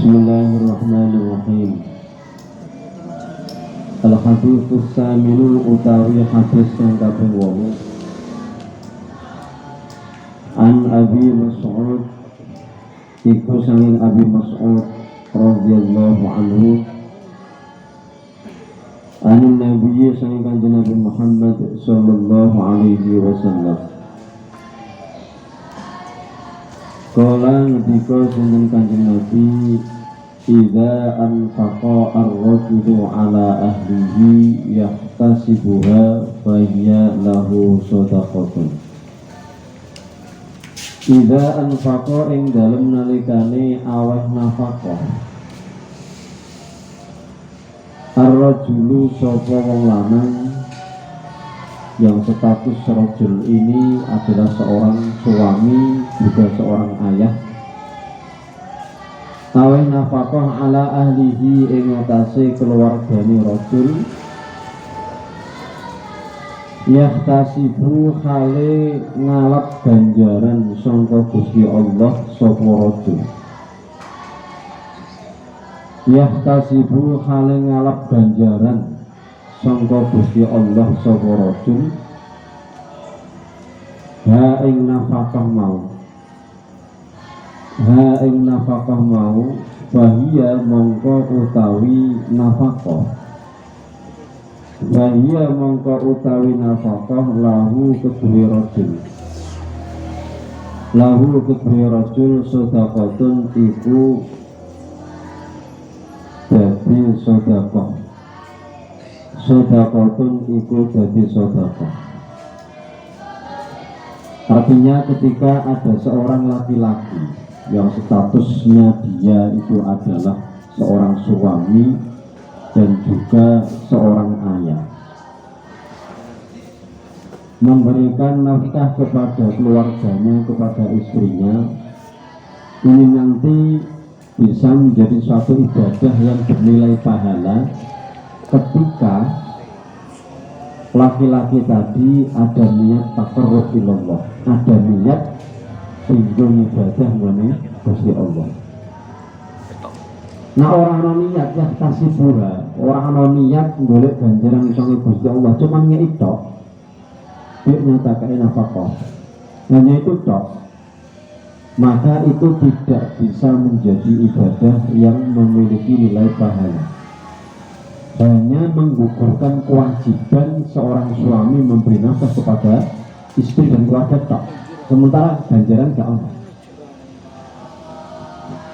Bismillahirrahmanirrahim. Al-haditsus saminu utawi hadis kang kaping 8. An Abi Mas'ud iku sanging Abi Mas'ud radhiyallahu anhu. Anin Nabi sanging Kanjeng Nabi Muhammad sallallahu alaihi wasallam. Kala ngendika sinten Kanjeng Nabi, idza anfaqa ar-rajulu ala ahlihi yahtasibuha fa hiya lahu shadaqatun. Idza anfaqa ing dalem nalikane aweh nafaqah ar-rajulu sapa wong lanang yang status rajul ini adalah seorang suami juga seorang ayah, aweh nafaqah ala ahlihi ing atase keluargane rajul, yahtasibu khale ngalap ganjaran sangka Gusti Allah sapa rajul. Yahtasibu khale ngalap ganjaran sangka Gusti Allah sapa rajul, ha ing nafaqah mau bahia mongko utawi nafaqah lahu kedue rajul sedekahun iku dadi sedekah. Artinya ketika ada seorang laki-laki yang statusnya dia itu adalah seorang suami dan juga seorang ayah, memberikan nafkah kepada keluarganya, kepada istrinya, ini nanti bisa menjadi suatu ibadah yang bernilai pahala ketika laki-laki tadi ada niat taqarrub ilallah, ada niat ingin ibadah mengenai Gusti Allah. Nah, orang ana niat ya tasibura, orang ana niat golek ganjaran sange Gusti Allah, cuman ngek tok dia nyatakan nafkah hanya itu tok, maka itu tidak bisa menjadi ibadah yang memiliki nilai pahala. Hanya menggugurkan kewajiban seorang suami memberi nafkah kepada istri dan keluarga tok, sementara ganjaran gak ada.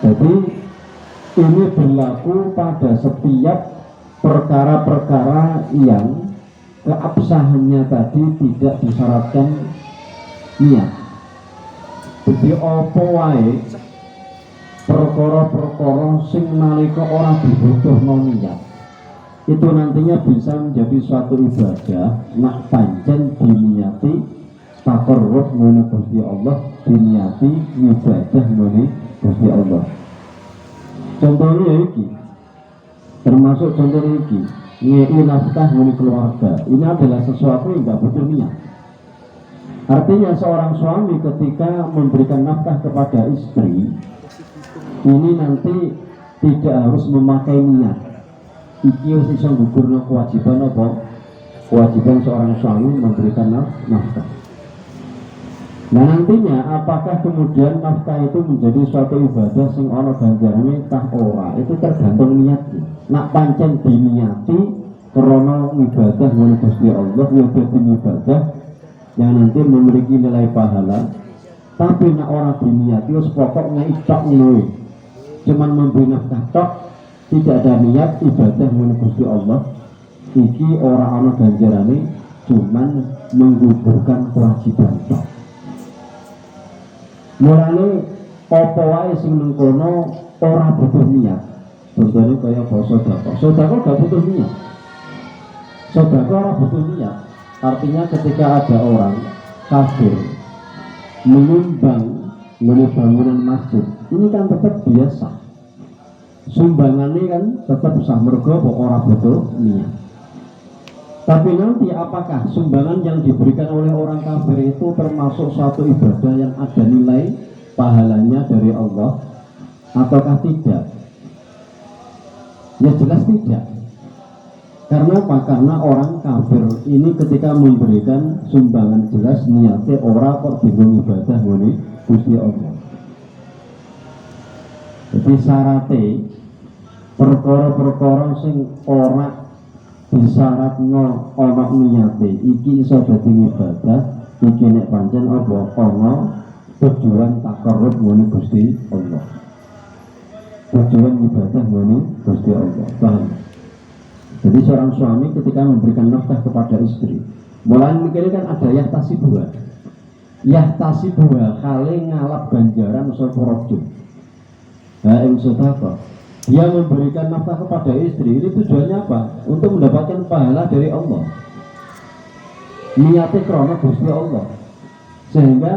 Jadi ini berlaku pada setiap perkara-perkara yang keabsahannya tadi tidak disyaratkan niat. Jadi apa wae perkara-perkara sing nalika ora dibutuhno niat, itu nantinya bisa menjadi suatu ibadah nak pancen diniati taqarrub menuju Gusti Allah, diniati ibadah menuju Gusti Allah. Contohnya iki, termasuk contohnya iki, ngei nafkah menuju keluarga, ini adalah sesuatu yang tidak butuh niat. Artinya seorang suami ketika memberikan nafkah kepada istri, ini nanti tidak harus memakai niat. Iki wis iso gugurno kewajiban apa? Kewajiban seorang suami memberikan nafkah. Nah, nantinya apakah kemudian nafkah itu menjadi suatu ibadah sing ana ganjarane tah ora? Itu tergantung niatnya. Nak pancen diniati krana ibadah menuju Gusti Allah, ya dadi ibadah yang nanti memiliki nilai pahala. Tapi nak ora diniati wis pokoknya itok ngono. Cuman memberi nafkah tok, tidak ada niat ibadah menuju Gusti Allah, iki ora ana ganjarane, cuman menggugurkan kewajiban tok. Mulane apa wae sing mengkono ora butuh niat. Contohnya kaya sedekah. Sedekah gak butuh niat. Sedekah ora butuh niat. Artinya ketika ada orang kafir menyumbang bangunan masjid, ini kan tetap biasa. Sumbangannya kan tetap sah, mergo ora butuh niat. Tapi nanti apakah sumbangan yang diberikan oleh orang kafir itu termasuk suatu ibadah yang ada nilai pahalanya dari Allah ataukah tidak? Ya jelas tidak. Karena apa? Karena orang kafir ini ketika memberikan sumbangan jelas niatnya ora kok bingung ibadah ngene Gusti Allah. Jadi syaratnya perkara-perkara sing ora disyaratno ana niate iki iso dadi ibadah iki nek pancen apa ana tujuan takarrub ngene Gusti Allah. Tujuan ibadah ngene Gusti Allah. Paham? Jadi seorang suami ketika memberikan nafkah kepada istri, mulai mikirnya kan ada yahtasibuha. Yahtasibuha kali ngalap ganjaran sapa rajul. Ha ing sedekah. Dia memberikan nafkah kepada istri, ini tujuannya apa? Untuk mendapatkan pahala dari Allah. Niatnya karena Gusti Allah. Sehingga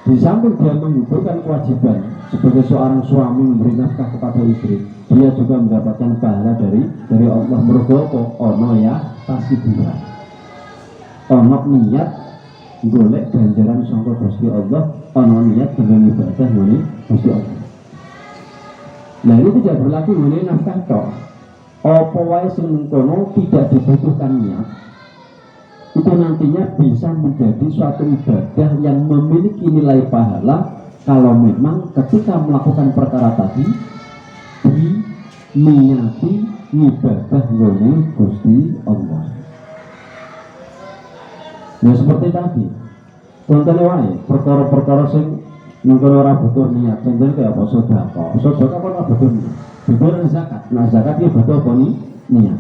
di samping dia mengumpulkan kewajiban sebagai seorang suami memberi nafkah kepada istri, dia juga mendapatkan pahala dari Allah. Mergo ono ya tasibura. Ono niat golek ganjaran sangka Gusti Allah, ono niat dengan ibadah ngene Gusti Allah. Nah ini tidak berlaku ngene nafkah tok. Apa wae sing mengkono tidak dibutuhkan niat, itu nantinya bisa menjadi suatu ibadah yang memiliki nilai pahala kalau memang ketika melakukan perkara tadi diniati ibadah ngene Gusti Allah. Nah seperti tadi contohnya wae perkara-perkara sing mungkin orang butuh niat, contohnya kayak apa? Sedekah kan orang butuh niat, butuh zakat. Nah zakat dia butuh apa nih? Niat.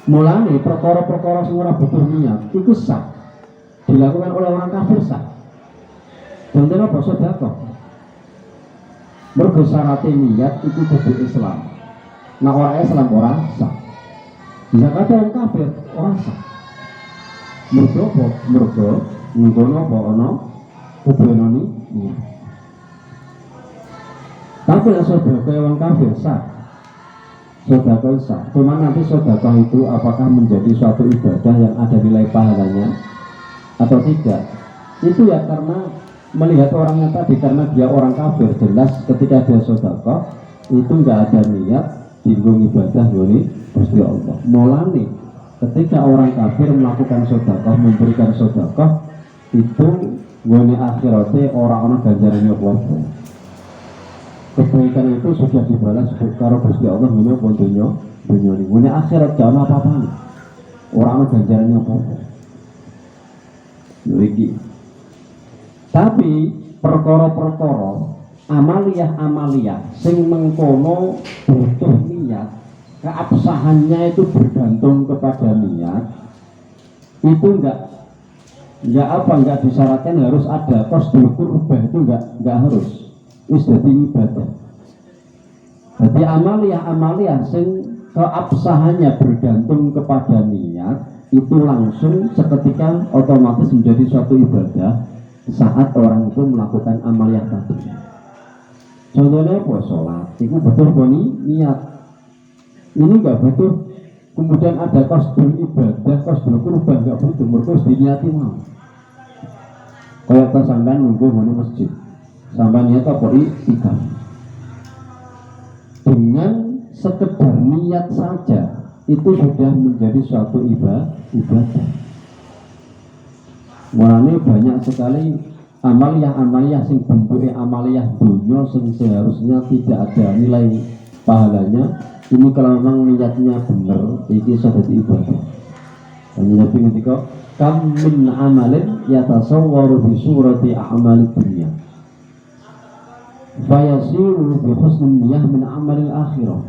Mulane perkara-perkara sing ora butuh niat itu sah dilakukan oleh orang kafir sah. Contohnya apa? Sedekah. Mergo syarat niat itu kudu Islam. Nah orang Islam orang sah. Zakat orang kafir orang sah. Mergo apa? Mergo ngono apa ana kubenoni niat. Tapi sedekah orang kafir sah. Sedekah sah. Cuma nanti sedekah itu apakah menjadi suatu ibadah yang ada nilai pahalanya atau tidak? Itu ya karena melihat orangnya tadi, karena dia orang kafir, jelas ketika dia sedekah itu nggak ada niat tinggung ibadah ngene Gusti Allah. Mulane ketika orang kafir melakukan sedekah, memberikan sedekah itu ngene akhirate orang-orang ganjarannya apa? Kebaikan itu sudah dibalas karo Gusti Allah ngene pun dunya ini. Ngene akhirat gak ono apa-apane. Orang ganjarannya apa? Iki. Tapi perkara-perkara amaliyah sing mengkono butuh niat, keabsahannya itu bergantung kepada niat. Itu enggak disyaratkan harus ada qasdul qurbah, itu enggak harus. Wis dadi ibadah. Jadi amaliyah sing keabsahannya bergantung kepada niat itu langsung seketika otomatis menjadi suatu ibadah saat orang itu melakukan amaliyah tadi. Contohnya apa? Sholat itu betul boni niat. Ini enggak butuh kemudian ada qasdul ibadah, qasdul qurbah, enggak butuh, mergo diniati mau. Kayak sampean nunggu di masjid, sampai niat apa? Iktikaf. Dengan sekedar niat saja itu sudah menjadi suatu ibadah. Mulane banyak sekali amaliyah sing bentuke amaliyah dunya sing seharusnya tidak ada nilai pahalanya. Ini kalau memang niatnya benar, ini sudah jadi ibadah. Dan Nabi ketika kam min amalin yatasawwaru bi surati a'malid dunya fayasiru bi husnin niyah min amalil akhirah.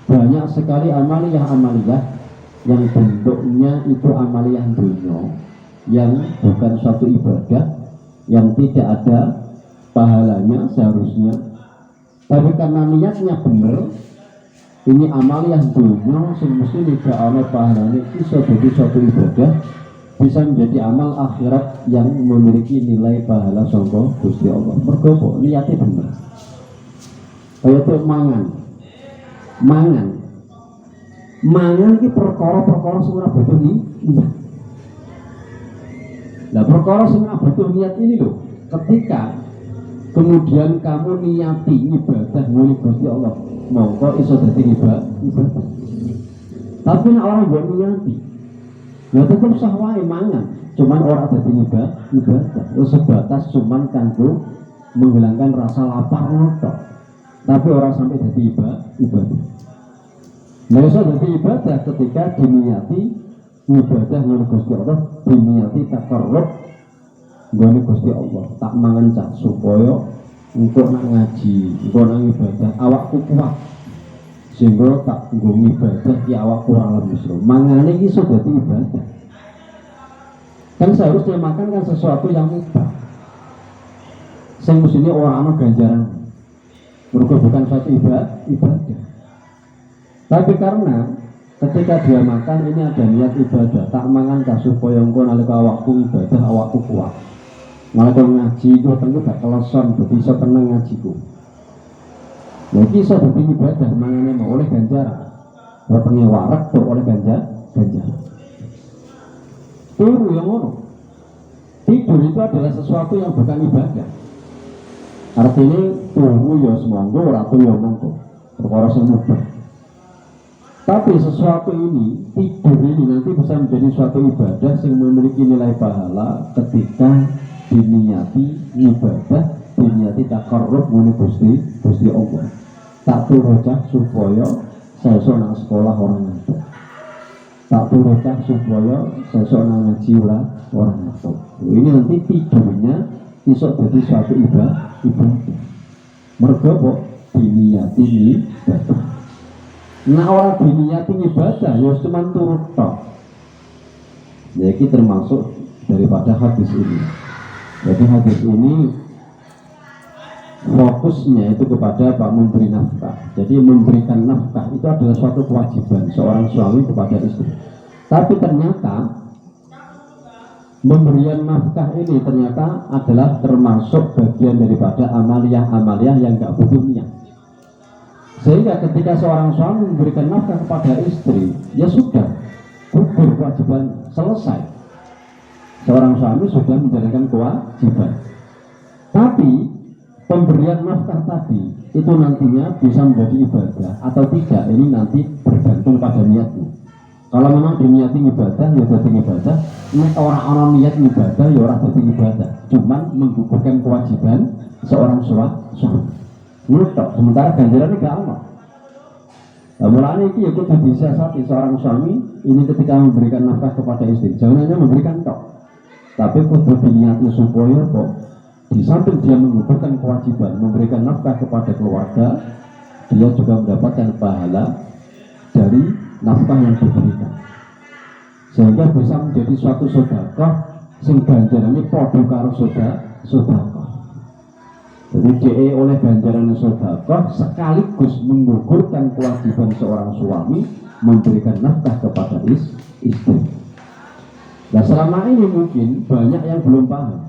Banyak sekali amaliyah yang bentuknya itu amaliyah dunia, yang bukan suatu ibadah, yang tidak ada pahalanya seharusnya, tapi karena niatnya benar, ini amaliyah dunia semesti tidak ada pahalanya, bisa jadi suatu ibadah, bisa menjadi amal akhirat yang memiliki nilai pahala sangka Gusti Allah. Mergo niatnya benar. Kayak itu mangan iki perkara-perkara sing ora butuh niat. Lah perkara sing ora butuh niat ini loh, ketika kemudian kamu niati ibadah ngene Gusti Allah, mongko iso dadi ibadah. Tapi nek orang mbok niati, ya tetep sah wae mangan, cuman ora dadi ibadah. Sebatas cuman kanggo menghilangkan rasa lapar tok. Tapi orang sampai dadi ibadah. Nah, iso dadi ibadah ketika diniati ibadah nang Gusti Allah, diniati takarrub nggone Gusti Allah. Tak mangan cak supaya engko nak ngaji, engko nang ibadah awakku kuat. Sehingga tak nggo ibadah ki awakku ora lemes. Mangane iki iso dadi ibadah. Kan seharusnya makan kan sesuatu yang mubah. Sing mestine ora ana ganjaran. Mergo bukan suatu ibadah. Tapi karena ketika dia makan ini ada niat ibadah, tak mangan ka supaya engko nalika awakku ibadah awakku kuat. Nalika ngaji iku tentu gak keleson, dadi iso tenang ngajiku. Lha iki iso dadi ibadah mangane mau oleh ganjaran. Wetenge warak tur oleh ganjaran. Turu yang ngono. Tidur itu adalah sesuatu yang bukan ibadah. Artinya turu ya semonggo, ora turu ya monggo. Perkara sing mubah. Tapi sesuatu ini, tidur ini nanti bisa menjadi suatu ibadah yang memiliki nilai pahala ketika diniati ibadah, diniati takarrub ngene Gusti Allah. Tak turocah supaya sesuk nang sekolah orang ngantuk. Tak turocah supaya sesuk nang ngaji orang ngantuk. Ini nanti tidurnya iso jadi suatu ibadah. Mergo kok diniati ibadah. Nah orang diniati ibadah ya cuma turut tok. Jadi termasuk daripada hadis ini. Jadi hadis ini fokusnya itu kepada Pak memberi nafkah. Jadi memberikan nafkah itu adalah suatu kewajiban seorang suami kepada istri. Tapi ternyata memberian nafkah ini ternyata adalah termasuk bagian daripada amaliyah yang gak butuh niat. Sehingga ketika seorang suami memberikan nafkah kepada istri, ya sudah gugur kewajiban, selesai. Seorang suami sudah menjalankan kewajiban. Tapi pemberian nafkah tadi itu nantinya bisa menjadi ibadah atau tidak, ini nanti bergantung pada niatnya. Kalau memang diniati ibadah, ya jadi ibadah. Nek orang-orang niat ibadah, ya orang jadi ibadah. Cuman menggugurkan kewajiban seorang suami. Nutok, sementara ganjarannya gak ada. Nah, mulanya itu ya kita bisa sati seorang suami ini ketika memberikan nafkah kepada istri. Jangan hanya memberikan tok, tapi kudu diniati supaya kok di samping dia menggugurkan kewajiban memberikan nafkah kepada keluarga, dia juga mendapatkan pahala dari nafkah yang diberikan, sehingga bisa menjadi suatu sedekah sing ganjarannya padha karo sedekah. Jadi DE oleh ganjaran sedekah sekaligus menggugurkan kewajiban seorang suami memberikan nafkah kepada istri. Nah selama ini mungkin banyak yang belum paham.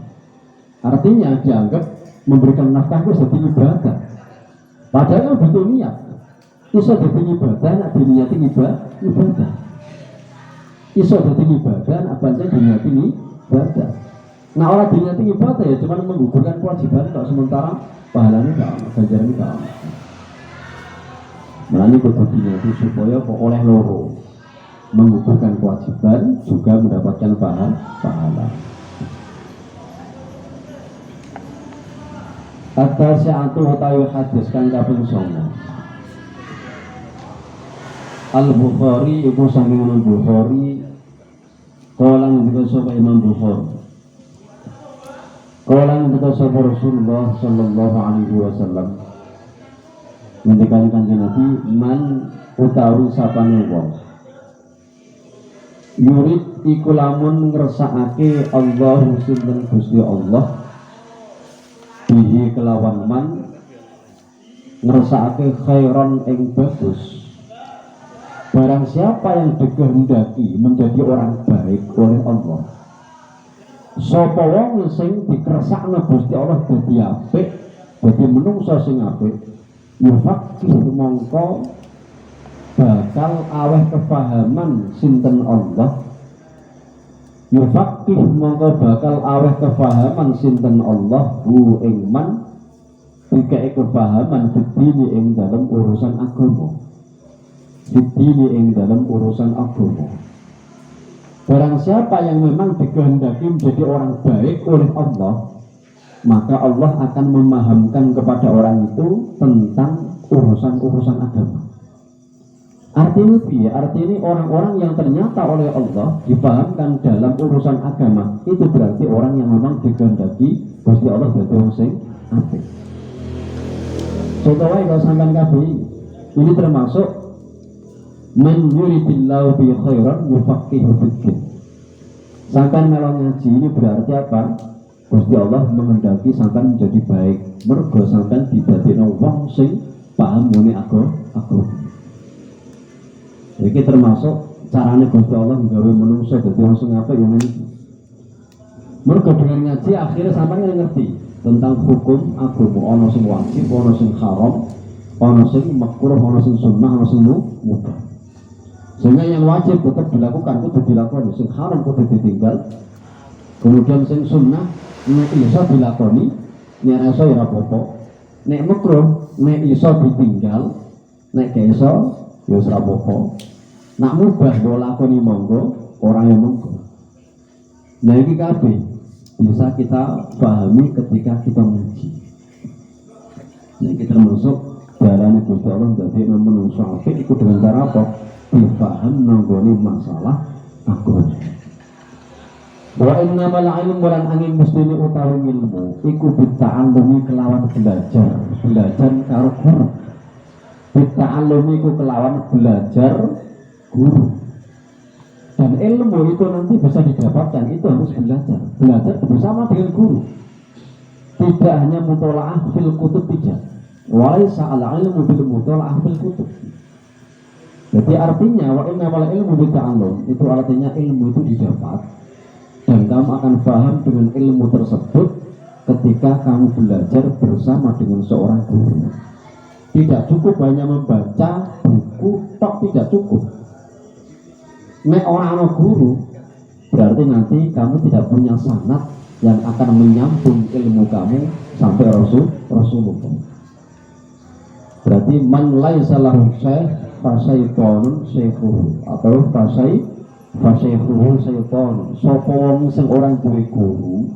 Artinya dianggap memberikan nafkah itu jadi ibadah. Padahal butuh niat. Iso dadi ibadah, nak diniati ibadah. Iso dadi ibadah, nak pancen diniati ibadah. Nah orang diniati ibadah ya cuma menggugurkan kewajiban, kalau sementara pahalanya gak ada, ganjarannya gak ada. Nah ini kudu diniati supaya kok oleh loro menggugurkan kewajiban juga mendapatkan pahala. Kata sya'atu utawi hadis kang kaping 9. Al-Bukhari iku saking Imam Bukhari kala ngendika sapa Imam Bukhari. Kala ngendika sapa Rasulullah sallallahu alaihi wasallam. Ngendikane Kanjeng Nabi, man utawi sapane wong yurid iku lamun ngersakake Allah sinten Gusti Allah bihi kelawan man ngersakake khairan ing bagus. Barang siapa yang dikehendaki menjadi orang baik oleh Allah, sapa wong sing dikersakna Gusti Allah dadi apik, dadi menungsa sing apik, yufaqih mongko bakal aweh kefahaman sinten Allah. Yufaqih mongko bakal aweh kefahaman sinten Allah hu ing man dikei kepahaman fitini ing dalam urusan agama. Fitini ing dalam urusan agama. Barang siapa yang memang dikehendaki menjadi orang baik oleh Allah, maka Allah akan memahamkan kepada orang itu tentang urusan-urusan agama. Artinya orang-orang yang ternyata oleh Allah dipahamkan dalam urusan agama, itu berarti orang yang memang dikehendaki Gusti Allah dadi wong sing apik. Contohnya kalau sampean kabeh ini termasuk man yuridillahu bi khairan yufaqihu fid. Sampean melo ngaji ini berarti apa? Gusti Allah menghendaki sampean menjadi baik. Mergo sampean didadekno wong sing paham mengenai agama. Iki termasuk carane Gusti Allah nggawe manungsa dadi wong sing apik yo ngene. Mergo dengan ngaji akhirnya sampean ngerti tentang hukum agama, ana sing wajib, ana sing haram, ana sing makruh, ana sing sunnah, ana sing mubah. Sehingga yang wajib tetap dilakukan, itu dilakukan, sing haram itu ditinggal. Kemudian sing sunnah nek iso dilakoni, nek iso ya apa-apa. Nek makruh, nek iso ditinggal, nek gak iso ya ora apa-apa. Nak mubah mbok lakoni monggo, ora ya monggo. Nah iki kabeh bisa kita pahami ketika kita ngaji. Nah kita termasuk jalan Gusti Allah dadi manungsa apik iku dengan cara apa? Difaham nanggone masalah agama. Wa innamal ilmu lan angin mestine utawi ilmu iku bita'allumi kelawan belajar karo guru. Bita'allumi iku kelawan belajar guru. Dan ilmu itu nanti bisa didapatkan itu harus belajar bersama dengan guru. Tidak hanya mutola'ah fil kutub tidak. Walaysa al-ilmu bil mutola'ah fil kutub. Jadi artinya wa innamal ilmu bita'allum itu artinya ilmu itu didapat dan kamu akan paham dengan ilmu tersebut ketika kamu belajar bersama dengan seorang guru. Tidak cukup hanya membaca buku, tok tidak cukup. Nek orang guru berarti nanti kamu tidak punya sanad yang akan menyambung ilmu kamu sampai Rasulullah. Berarti man laisa lahu syekh fasaitonun syekhuhu atau fasyekhuhu syaiton. Sapa wong sing orang duwe guru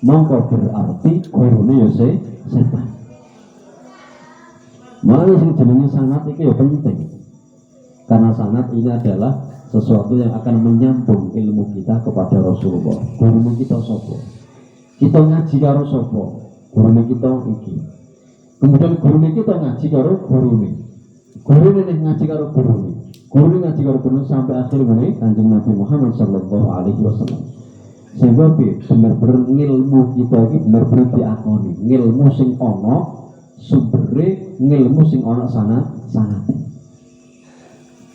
mongko berarti gurune ya setan. Malah sing jenenge sanad iki ya penting. Karena sanad ini adalah sesuatu yang akan menyambung ilmu kita kepada Rasulullah. Guru kita sapa? Kita ngaji karo sapa? Guru kita iki. Kemudian guru kita ngaji karo gurune. Gurune ngaji karo gurune. Guru ngaji karo gurune sampai akhir meneh Kanjeng Nabi Muhammad sallallahu alaihi wasallam. Sehingga bener-bener ilmu kita iki bener-bener diakoni. Ilmu sing ana sumbere, ilmu sing ana sanad.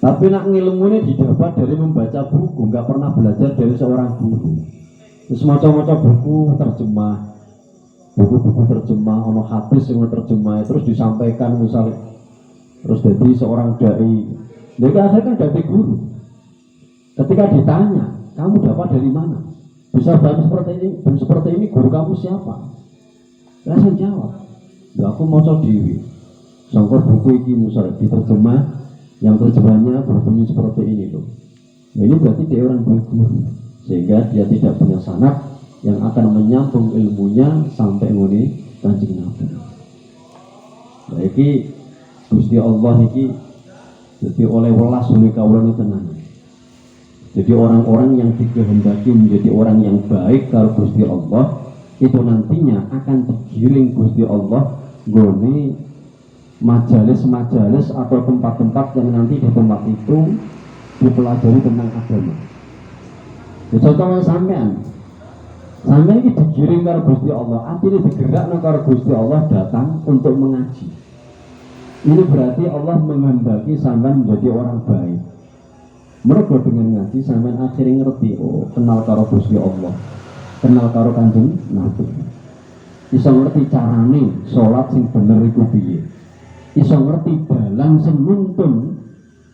Tapi nak ilmu ini didapat dari membaca buku, nggak pernah belajar dari seorang guru. Terus macam-macam buku terjemah, buku-buku terjemah, ono hadis yang terjemah, terus disampaikan misalnya, terus jadi seorang dai, dia akhirnya kan jadi guru. Ketika ditanya, kamu dapat dari mana? Bisa baca seperti ini, guru kamu siapa? Langsung jawab, ya aku mau diri. Sangkor buku ini misalnya diterjemah. Yang terjemahnya berbunyi seperti ini loh. Nah, ini berarti dia orang guru, sehingga dia tidak punya sanad yang akan menyambung ilmunya sampai ngene Kanjeng Nabi. Nah, iki Gusti Allah iki jadi oleh welas oleh kawulane tenan. Jadi orang-orang yang dikehendaki menjadi orang yang baik kalau Gusti Allah itu nantinya akan digiring Gusti Allah nggone majalis-majalis atau tempat-tempat yang nanti di tempat itu dipelajari tentang agama. Contohnya sampean ini digiring karo Gusti Allah, artinya digerakkan karo Gusti Allah datang untuk mengaji. Ini berarti Allah menghendaki sampean menjadi orang baik. Mergo dengan ngaji sampean akhirnya ngerti, oh kenal karo Gusti Allah, kenal karo Kanjeng Nabi. Bisa ngerti carane sholat sing bener iku piye. Iso ngerti dalan sing nuntun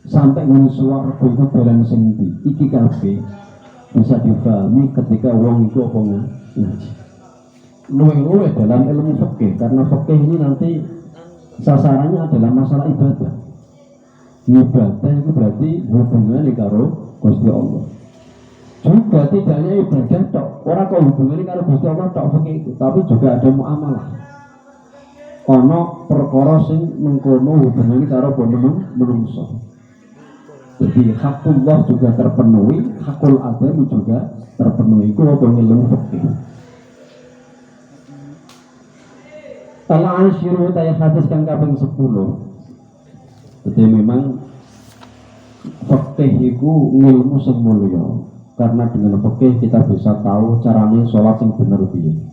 sampai ngene swarga iku dalan sing ndi. Iki kabeh bisa dipahami ketika wong itu apa ngaji. luwih-luwih dalam ilmu fikih, karena fikih ini nanti sasarannya adalah masalah ibadah. Ibadah itu berarti hubungannya karo Gusti Allah. Juga tidak hanya ibadah tok, orang kok hubungannya karo Gusti Allah tok fikih itu, tapi juga ada muamalah. Ono perkara sing mengkono hubungannya karo menungso. Jadi hakullah juga terpenuhi, hakul adam juga terpenuhi. Itu apa ilmu fikih. Al-ashiru taya hadis kang kaping 10. Jadi memang fikih itu ilmu sing mulya. Karena dengan fikih kita bisa tahu carane sholat sing bener piye.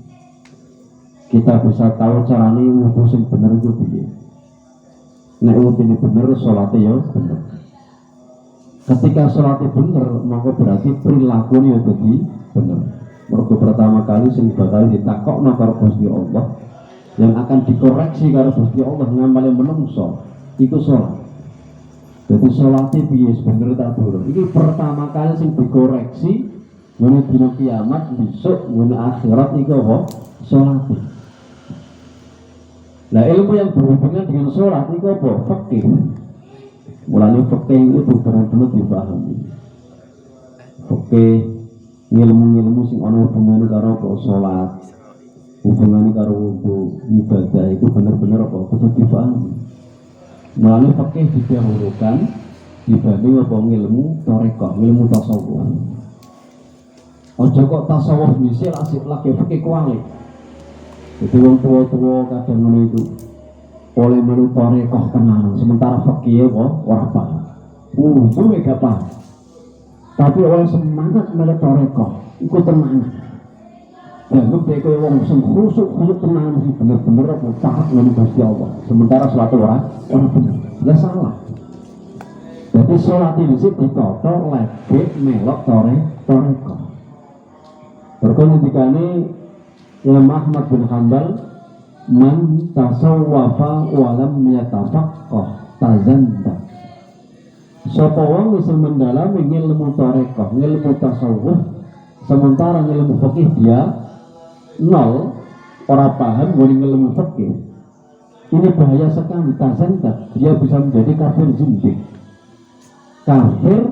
Kita bisa tahu carane wudu sing bener itu piye. Nek wudune bener salate ya bener. Ketika sholatnya bener, maka berarti perilakunya jadi bener. Mergo pertama kali sing bakal ditakokno karo Gusti Allah, yang akan dikoreksi karo Gusti Allah ngamale menungso, iku sholat. Jadi sholatnya piye bener tak durung. Iki pertama kali sing dikoreksi ngene dina kiamat, besok ngene akhirat iku apa? Sholatnya. Nah, ilmu yang berhubungan dengan sholat iku apa? Fikih. Mulanya fikih itu benar-benar dipahami. Fikih ilmu-ilmu sing ana hubungannya karo sholat, hubungannya karo wudu, ibadah itu benar-benar apa kudu dipahami. Mulanya fikih didahulukan dibanding apa ilmu tarekah, ilmu tasawuf. Aja kok tasawuf dhisik lagi fikih kuali. Jadi wong tua-tua kadang ngono itu oleh menurut tarekah tenan, sementara fakih ora paham. Wudu gak paham. Tapi oleh semangat menurut tarekah, ikut tenan. Dan lu dek wong sing khusuk tenan sih bener-bener apa taat dengan Gusti Allah. Sementara salat ora bener. Enggak salah. Jadi salat ini sih ditata lagi melok tarekah. Berkone dikane Imam Ahmad bin Hanbal, man tasawwafa walam yatafaqqah tazanda. Sapa wong wis mendalami ilmu tarekah, ilmu tasawuf, sementara ilmu fikih dia nol, ora paham ngene ilmu fikih. Ini bahaya sekali, tazanda. Dia bisa menjadi kafir zindik. Kafir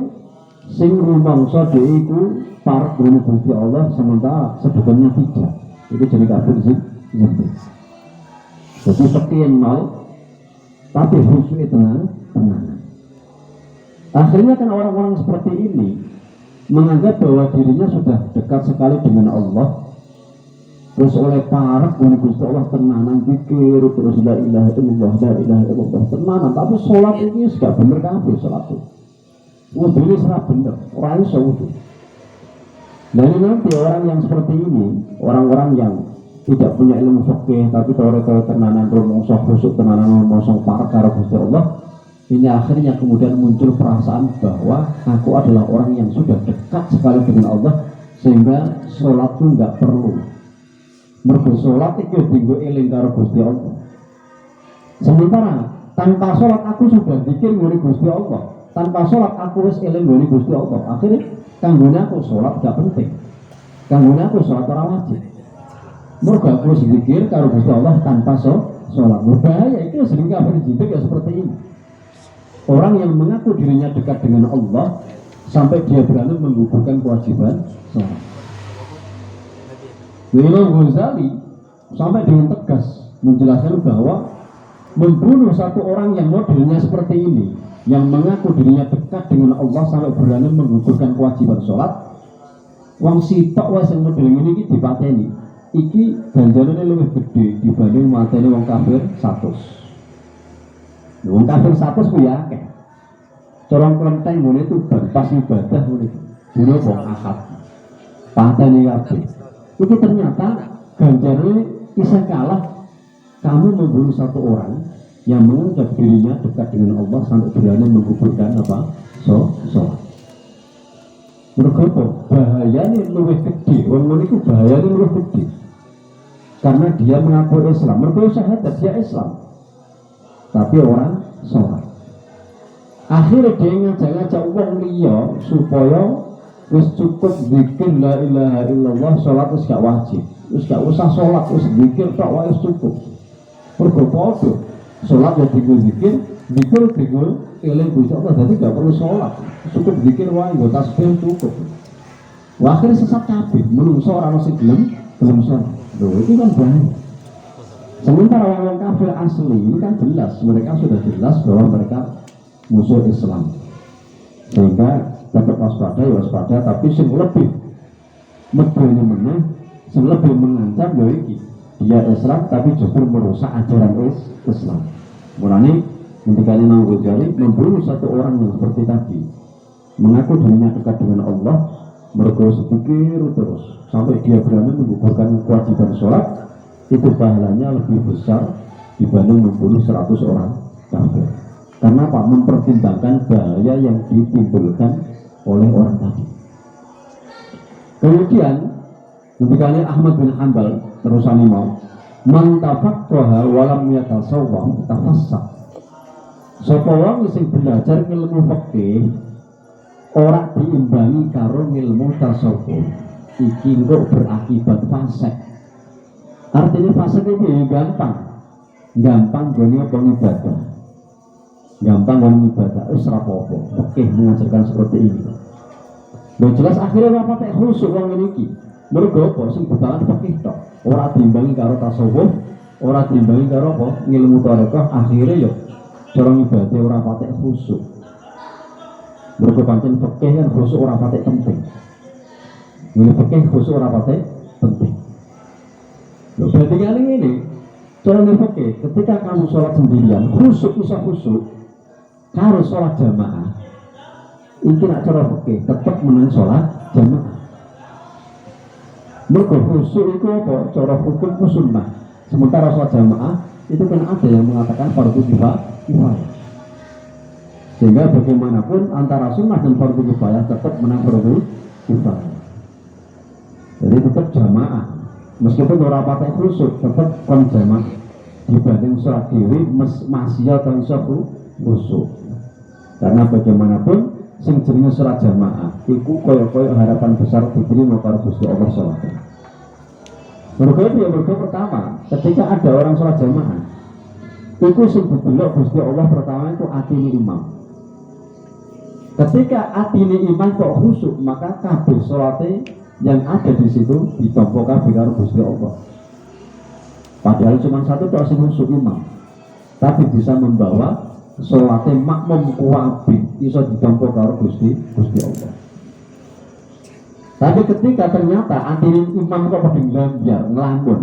sing rumangsa dhewe iku parek dengan Gusti Allah, sementara sebetulnya tidak. Itu jadi kafir zindik. Jadi sekian nol, tapi khusyuk tenang. Akhirnya kan orang-orang seperti ini menganggap bahwa dirinya sudah dekat sekali dengan Allah. Terus oleh parek oleh Gusti Allah tenanan pikir terus la ilaha illallah tenanan, tapi sholat ini gak bener kabeh sholat itu. Wudu ini serap bener, orang iso wudu. Dan ini nanti orang yang seperti ini, orang-orang yang tidak punya ilmu fikih tapi teori-teori tenanan rumangsa khusuk tenanan rumangsa parek karo Gusti Allah, ini akhirnya kemudian muncul perasaan bahwa aku adalah orang yang sudah dekat sekali dengan Allah sehingga sholat itu nggak perlu. Mergo sholat itu tinggal eling karo Gusti Allah. Sementara tanpa sholat aku sudah zikir ngene Gusti Allah. Tanpa sholat aku wis eling ngene Gusti Allah. Akhirnya kanggone aku sholat gak penting. Kanggone aku sholat ora wajib. Mergo aku zikir karo Gusti Allah tanpa sholat. Berbahaya itu sering kafir zindik ya seperti ini. Orang yang mengaku dirinya dekat dengan Allah sampai dia berani menggugurkan kewajiban sholat. Imam Ghazali sampai dengan tegas menjelaskan bahwa membunuh satu orang yang modelnya seperti ini, yang mengaku dirinya dekat dengan Allah sampai berani menggugurkan kewajiban sholat, wong sitok wis yang model ini iki dipateni. Iki ganjarane lebih gede dibanding mateni wong kafir 100. Wong kafir 100 ku ya akeh. Corong kelenteng ngene itu pas ibadah ngene. Dino wong ahad. Pateni kabeh. Itu ternyata ganjarnya bisa kalah kamu membunuh satu orang yang menganggap dirinya dekat dengan Allah sampai berani menggugurkan apa? Sholat. Mereka bahayanya lebih gede. Orang itu bahayanya lebih gede karena dia mengaku Islam. Mereka syahadat dia Islam tapi orang sholat. Akhirnya dia ngajak-ngajak orang liya supaya wis cukup zikir la ilaha illallah, sholat wis gak wajib. wis gak usah sholat, wis zikir tok wae cukup. Mergo padha sholat ya dienggo zikir dienggo eling Gusti Allah, dadi gak perlu sholat, cukup zikir wae nggo tasbih cukup. Wah, akhirnya sesat kabeh, menungso ora ono sing gelem sholat. Lho, itu kan bahaya. Sementara orang kafir asli ini kan jelas, mereka sudah jelas bahwa mereka musuh Islam, sehingga tetap waspada, tapi sing lebih medeni meneh, sing lebih mengancam ya iki, dia Islam tapi justru merusak ajaran Islam. Mulane ketika Imam Ghazali membunuh satu orang yang seperti tadi, mengaku dirinya dekat dengan Allah, mergo sepikir terus sampai dia berani menggugurkan kewajiban sholat, itu pahalanya lebih besar dibanding membunuh 100 orang kafir. Karena apa? Mempertimbangkan bahaya yang ditimbulkan oleh orang tadi. Kemudian ketika Ahmad bin Hanbal terusannya mau man tafaqqaha walam yatasawwaf tafassak. Sapa wong sing belajar ilmu fikih ora diimbangi karo ilmu tasawuf, iki kok berakibat fasik. Artinya fasik itu gampang gone pengibadah, gampang gone ibadah, wis ora apa-apa. Fikih mengajarkan seperti ini. Lho jelas akhirnya apa tek khusyuk wong iki. Mergo apa sing bebakan fikih tok, ora diimbangi karo tasawuf, ora diimbangi karo apa ilmu tarekah, akhirnya ya cara ibadah ora patek khusyuk. Mergo pancen fikih kan khusyuk ora patek penting. Ngene fikih khusyuk ora patek penting. Lho bandingan ini cara fikih ketika kamu sholat sendirian khusyuk bisa khusyuk karo sholat jamaah. Iki nak cara fikih tetap menang sholat jamaah. Mergo khusyuk itu apa? Cara hukum sunnah. Sementara sholat jamaah itu kan ada yang mengatakan fardu kifayah. Sehingga bagaimanapun antara sunnah dan fardu kifayah tetap menang fardu kifayah. Jadi tetap jamaah. Meskipun orang pakai khusyuk tetap kon jamaah dibanding sholat diri masih atau khusyuk. Karena bagaimanapun sing jenenge sholat jamaah iku koyo-koyo harapan besar diterima karo Gusti Allah sholat. Mergo pertama, ketika ada orang sholat jamaah iku sing didelok Gusti Allah pertama itu atine imam. Ketika atine imam kok khusyuk, maka kabeh salate yang ada di situ ditampa kabeh karo Gusti Allah. Padahal cuma satu tok sing khusyuk imam, tapi bisa membawa sholatnya makmum kuwabi bisa ditampa karo Gusti Allah. Tapi ketika ternyata antine imam kok pada ngelamun,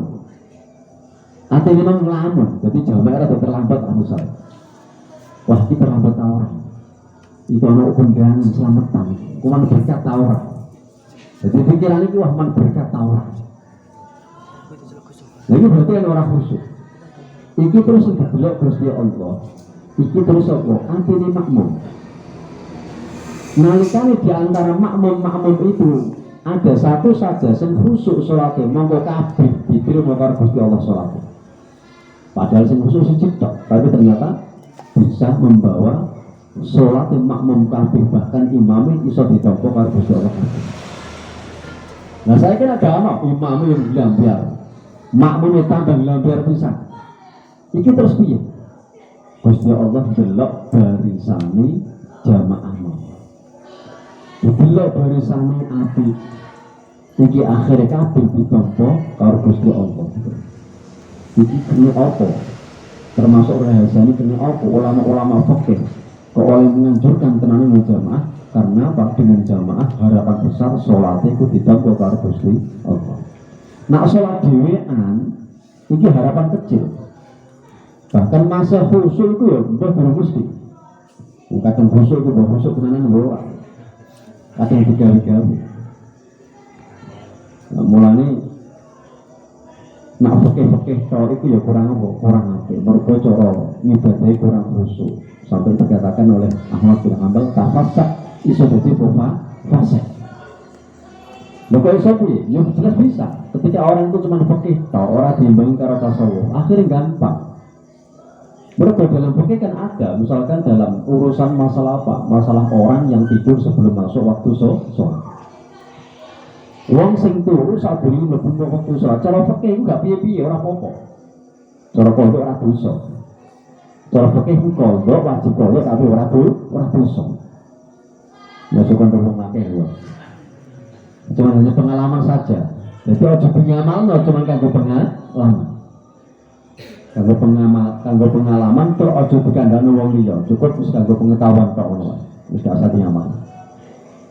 antine imam ngelamun, jadi jamaah ada terlambat saya. Wah, kita terlambat orang. Itu anak undangan selamatan, kuman berkat orang. Jadi pikiran ini wah man berkat orang. Jadi berarti kan orang khusyuk. Iki terus didelok Gusti Allah. Iki terus apa? Antine makmum. Nalikane di antara makmum itu ada satu saja sing khusyuk salate, monggo kabeh diterima karo Gusti Allah salate. Padahal sing khusyuk siji tok, tapi ternyata bisa membawa salate makmum kabeh, bahkan imamnya iso ditampa karo Gusti Allah. Nah saya kira ada anak imamnya yang bilang biar makmumnya tambah biar bisa. Iki terus piye? Gusti Allah delok barisane jamaah. Delok barisane api. Iki akhire kabeh ditampa karo Gusti Allah. Iki kene apa? Termasuk rahasiane kene apa? Ulama-ulama fikih kok oleh menganjurkan tenanan jamaah karena apa? Dengan jamaah harapan besar sholat itu ditampa karo Gusti Allah. Nak sholat dhewean iki harapan kecil. Bahkan masa khusyuk itu ya udah belum mesti. Kadang khusyuk itu bawa khusyuk tenanan bawa. Kadang digali-gali. Nah, mulane nak fikih tau itu ya kurang apik. Mergo cara ngibadahi kurang khusyuk. Sampai dikatakan oleh Ahmad bin Hanbal tafassak iso dadi fasik. Lho kok iso piye? Ya jelas bisa. Ketika orang itu cuma fikih tau ora diimbangi karo tasawuf, akhirnya gampang. Mereka dalam fikih kan ada, misalkan dalam urusan masalah apa? Masalah orang yang tidur sebelum masuk waktu sholat. Wong sing turu sak durunge mlebu wektu salat cara fikih enggak piye-piye ora apa-apa. Cara kodok ora dosa. Cara fikih kodok wajib kodok tapi ora dosa. Ya cukup untuk akeh ya. Cuma hanya pengalaman saja. Jadi aja pengamal, cuma kanggo pengalaman. Kanggo pengalaman terus aja dikandani wong liya. Cukup wis kanggo pengetahuan tok ngono. Wis gak usah diamal.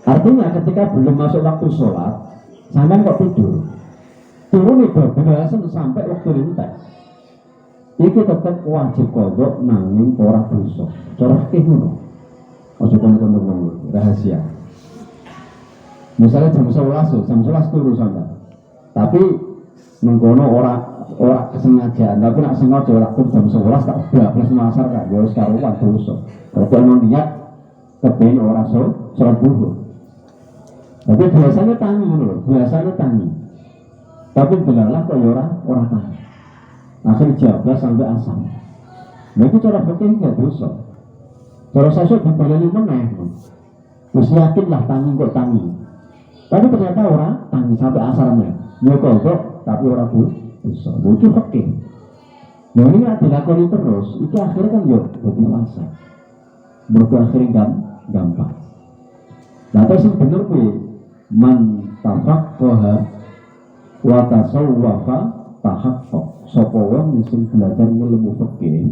Artinya ketika belum masuk waktu sholat, sampean kok tidur. Turun itu belasan sampai waktu lintas. Iki tetap wajib kodok nanging ora dosa. Cara fikih ngono. Aja kono-kono rahasia. Misalnya jam 11 turu sampean. Tapi mengkono ora kesengajaan, tapi nak sengaja waktu jam 11 tak bablas masar kan ya wis karuan dosa. Berarti ono niat kepen ora sholat duhur. Tapi biasanya tangi lho, biasanya tangi. Tapi belalah kok ora tangi. Akhirnya jablas sampai asam. Nah itu cara fikih enggak dosa. Cara sesuk dibaleni meneh. Wis yakin lah tangi kok tangi. Tapi ternyata orang tangi sampai asar meneh. Ya kok tapi ora dosa. Lha iki fikih. Nah ini nek dilakoni terus, iki akhirnya kan yo dadi masa. Mergo akhirnya gampang. Lah terus sing bener kuwi man tafaqqaha wa tasawwafa tahaqqaq. Sapa wong sing belajar ilmu fikih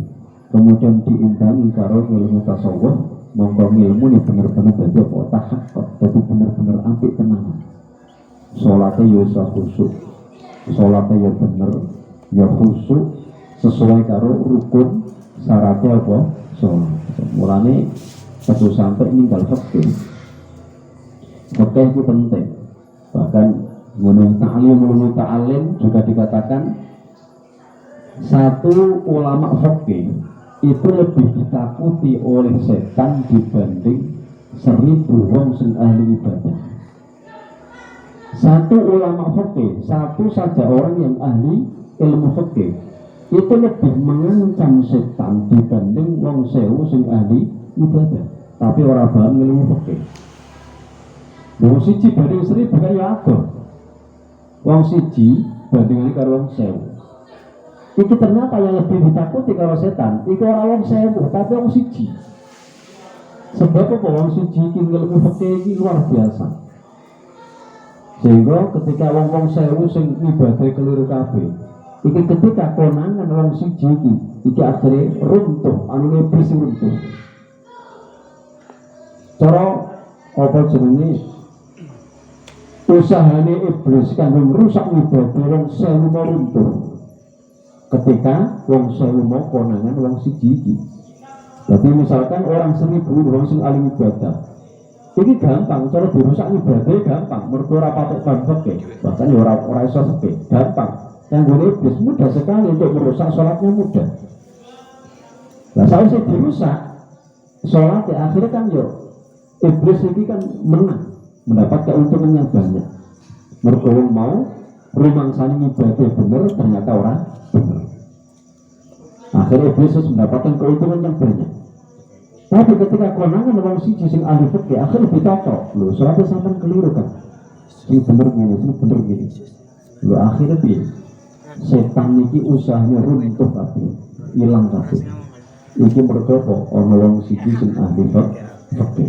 kemudian diimbangi karo ilmu tasawuf, monggo ilmu ini bener-bener dadi apa tahaqqaq, dadi bener-bener apik tenan. Salate yo iso khusyuk. Salate yo bener, yo khusyuk sesuai karo rukun syaratnya apa? Salat. Mulane kudu sampai ninggal fikih. Fikih itu penting. Bahkan gunung ta'alim juga dikatakan satu ulama fikih itu lebih ditakuti oleh setan dibanding 1000 wong sing ahli ibadah. Satu ulama fikih, satu saja orang yang ahli ilmu fikih itu lebih mengancam setan dibanding wong 1000 sing ahli ibadah. Tapi orang paham ilmu fikih. Wong siji banding 1000 kan ya adoh. Wong siji bandingane karo wong 1000. Itu ternyata yang lebih ditakuti kalau setan itu orang wong 1000 tapi wong siji. Sebab apa wong siji iki ilmu fikih iki luar biasa. Sehingga ketika wong 1000 sing ibadah keliru kabeh, iki ketika konangan wong siji iki akhirnya runtuh, anune iblis runtuh. Cara apa jenenge usahane iblis kanggo merusak ibadah wong 1000 runtuh. Ketika wong 1000 mau konangan wong siji iki. Jadi misalkan orang 1000 wong sing alim ibadah. Ini gampang, cara dirusak ibadah gampang. Mergo ora patek ban fikih, bahkan ora iso fikih, gampang. Yang gune iblis mudah sekali untuk merusak sholatnya mudah. Nah, sausé dirusak sholat akhirnya kan yo iblis ini kan menang, mendapat keuntungan yang banyak. Mergo wong mau rumangsane ibadah bener ternyata orang bener. Akhirnya iblis mendapatkan keuntungan yang banyak. Tapi ketika konangan orang siji sing ahli fikih akhirnya ditotok. Lho, soalnya sampean keliru kan. Sing bener ngene, sing bener ngene. Lho akhirnya piye? Setan iki usahanya runtuh kabeh, ilang kabeh. Iki mergo apa? Ana wong siji sing ahli fikih.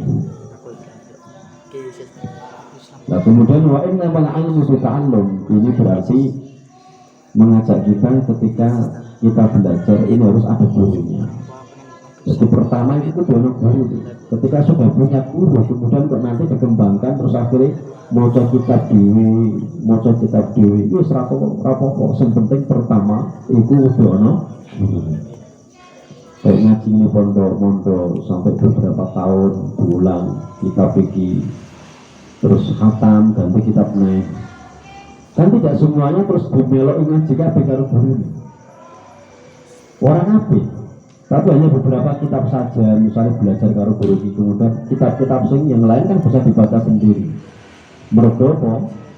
Nah kemudian wa inna mal ilmu ta'allum, ini berarti mengajak kita ketika kita belajar ini harus ada gurunya. Jadi pertama itu ada guru. Ketika sudah punya guru, kemudian kok nanti dikembangkan terus akhirnya maca kitab dewi, itu rapopo. Yang penting pertama itu udah ono guru. Kayak ngaji ini pondok sampai beberapa tahun, bulan kita pikir terus khatam ganti kitab naik. Kan tidak semuanya terus dimelok ngaji kabeh karo guru. Orang apik. Tapi hanya beberapa kitab saja, misalnya belajar karo guru kemudian kitab-kitab sing yang lain kan bisa dibaca sendiri. Mergo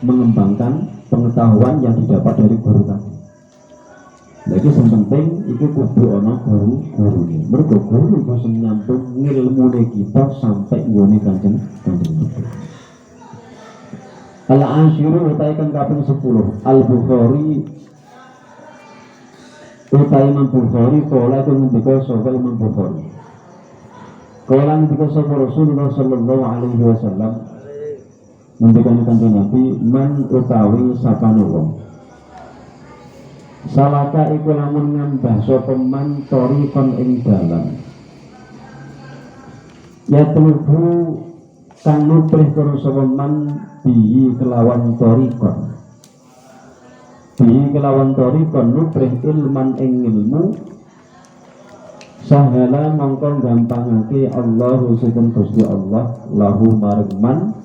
mengembangkan pengetahuan yang didapat dari guru tadi. Lagi yang penting itu kudu ana guru. Mergo guru bisa nyambung ilmu kita sampai nggone kanjeng. Al-Ashiru utai kang kaping 10 Al-Bukhari utai Imam Bukhari kala itu ngendika sapa Imam Bukhari kala ngendika sapa Rasulullah sallallahu alaihi wasallam ngendika kanjeng Nabi man utawi sapane wong salaka iku lamun ngambah sapa man torikon ing dalan ya tubuh kang nutrih karo sapa man bihi kelawan torikon nutrih ilman ing ilmu sahala mongko gampangake Allahu sinten Gusti Allah lahu maring man